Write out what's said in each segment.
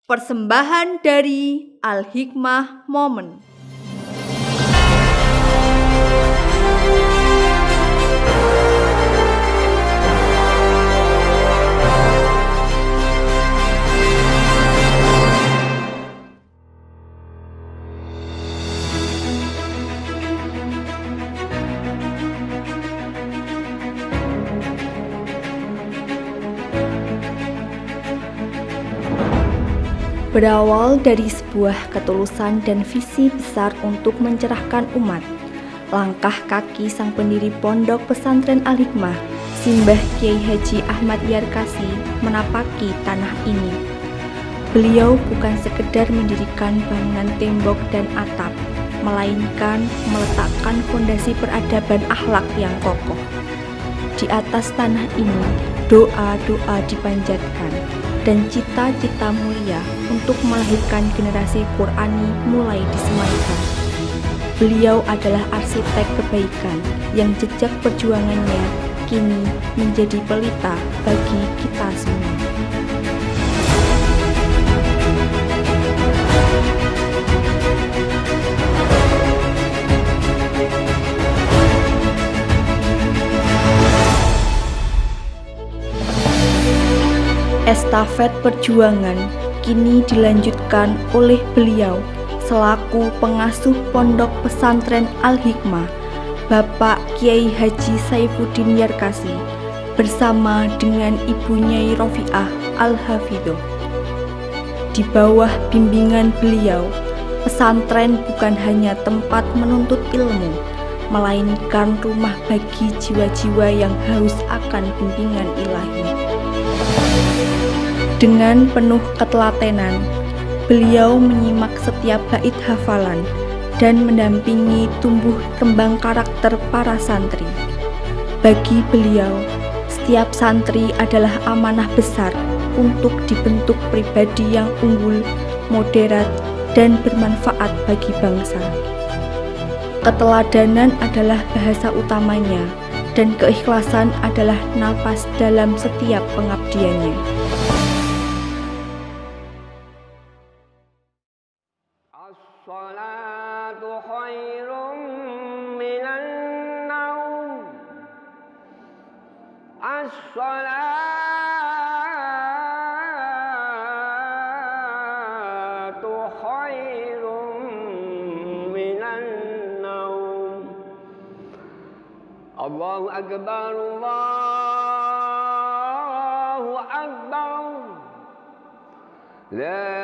Persembahan dari Al-Hikmah Momen. Berawal dari sebuah ketulusan dan visi besar untuk mencerahkan umat, langkah kaki sang pendiri Pondok Pesantren Al-Hikmah, Simbah Kyai Haji Ahmad Yarkasi, menapaki tanah ini. Beliau bukan sekedar mendirikan bangunan tembok dan atap, melainkan meletakkan fondasi peradaban akhlak yang kokoh. Di atas tanah ini, doa-doa dipanjatkan dan cita-cita mulia untuk melahirkan generasi Qur'ani mulai disemaikan. Beliau adalah arsitek kebaikan yang jejak perjuangannya kini menjadi pelita bagi kita semua. Estafet perjuangan kini dilanjutkan oleh beliau selaku pengasuh Pondok Pesantren Al-Hikmah, Bapak Kyai Haji Saifuddin Yarkasi, bersama dengan Ibu Nyai Rofiah Al-Hafidhoh. Di bawah bimbingan beliau, pesantren bukan hanya tempat menuntut ilmu, melainkan rumah bagi jiwa-jiwa yang haus akan bimbingan ilahi. Dengan penuh ketelatenan, beliau menyimak setiap bait hafalan dan mendampingi tumbuh kembang karakter para santri. Bagi beliau, setiap santri adalah amanah besar untuk dibentuk pribadi yang unggul, moderat, dan bermanfaat bagi bangsa. Keteladanan adalah bahasa utamanya, dan keikhlasan adalah napas dalam setiap pengabdiannya. As-salatu khairum minan naum. As-salatu khairum minan naum. Allahu akbar, Allahu akbar. La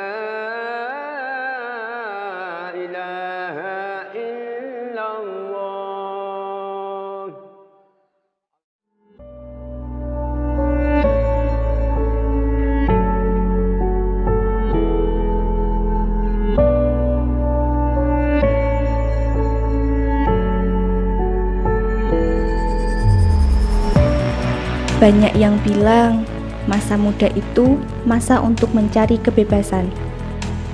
Banyak yang bilang masa muda itu masa untuk mencari kebebasan.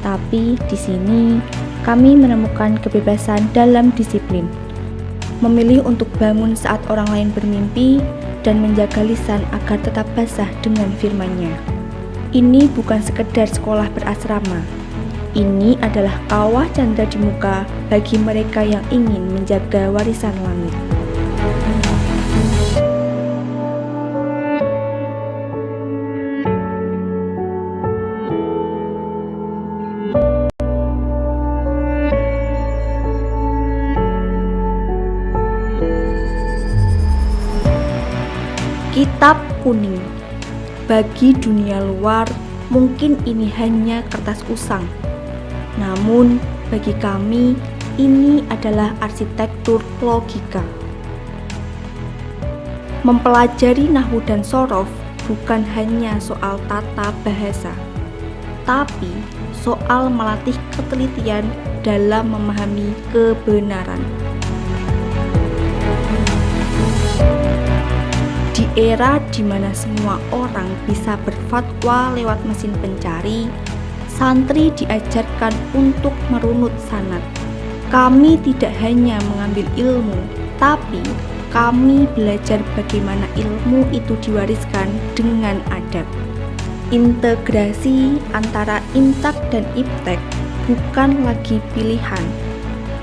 Tapi di sini kami menemukan kebebasan dalam disiplin. Memilih untuk bangun saat orang lain bermimpi dan menjaga lisan agar tetap basah dengan firman-Nya. Ini bukan sekedar sekolah berasrama. Ini adalah kawah canda di muka bagi mereka yang ingin menjaga warisan langit. Kitab kuning. Bagi dunia luar, mungkin ini hanya kertas usang. Namun, bagi kami, ini adalah arsitektur logika. Mempelajari nahwu dan shorof bukan hanya soal tata bahasa, tapi soal melatih ketelitian dalam memahami kebenaran. Di era di mana semua orang bisa berfatwa lewat mesin pencari, santri diajarkan untuk merunut sanad. Kami tidak hanya mengambil ilmu, tapi kami belajar bagaimana ilmu itu diwariskan dengan adab. Integrasi antara Intak dan Iptek bukan lagi pilihan,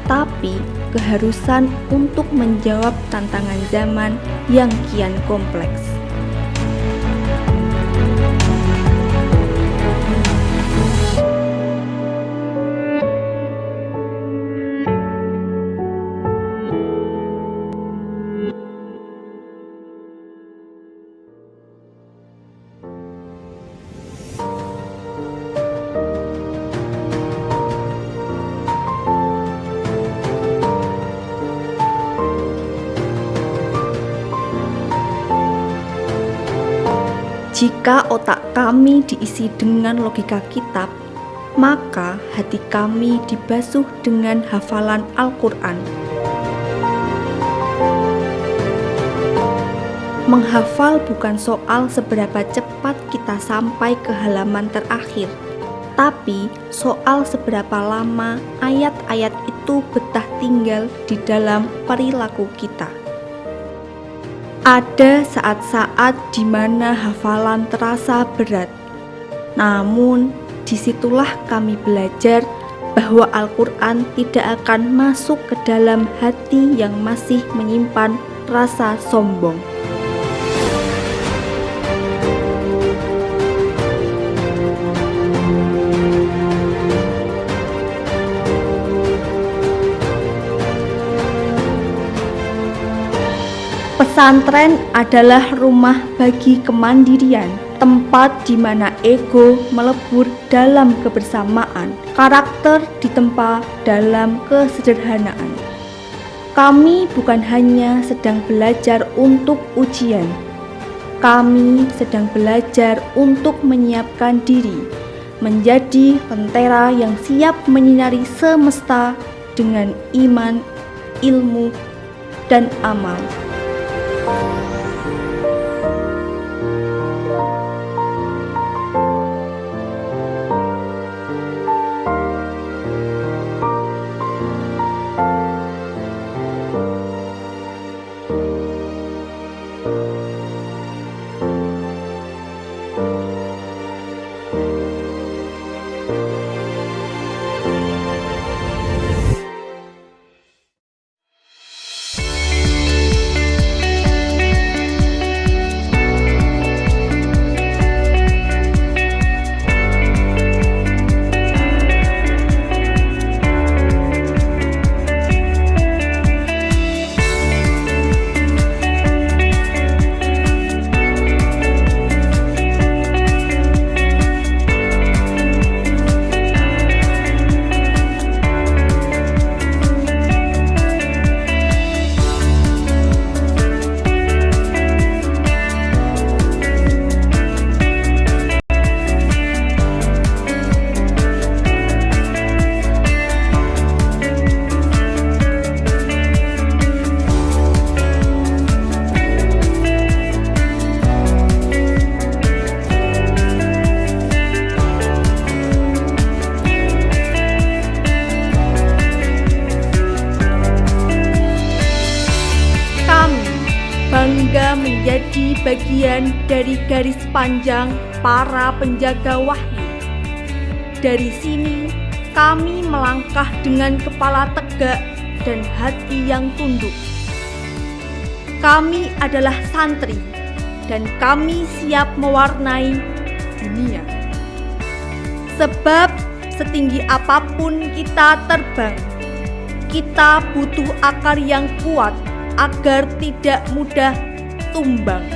tapi keharusan untuk menjawab tantangan zaman yang kian kompleks. Jika otak kami diisi dengan logika kitab, maka hati kami dibasuh dengan hafalan Al-Quran. Menghafal bukan soal seberapa cepat kita sampai ke halaman terakhir, tapi soal seberapa lama ayat-ayat itu betah tinggal di dalam perilaku kita. Ada saat-saat di mana hafalan terasa berat, namun disitulah kami belajar bahwa Al-Quran tidak akan masuk ke dalam hati yang masih menyimpan rasa sombong. Pesantren adalah rumah bagi kemandirian, tempat di mana ego melebur dalam kebersamaan, karakter ditempa dalam kesederhanaan. Kami bukan hanya sedang belajar untuk ujian, kami sedang belajar untuk menyiapkan diri menjadi lentera yang siap menyinari semesta dengan iman, ilmu, dan amal. Bangga menjadi bagian dari garis panjang para penjaga wahyu. Dari sini kami melangkah dengan kepala tegak dan hati yang tunduk. Kami adalah santri dan kami siap mewarnai dunia. Sebab setinggi apapun kita terbang, kita butuh akar yang kuat agar tidak mudah tumbang.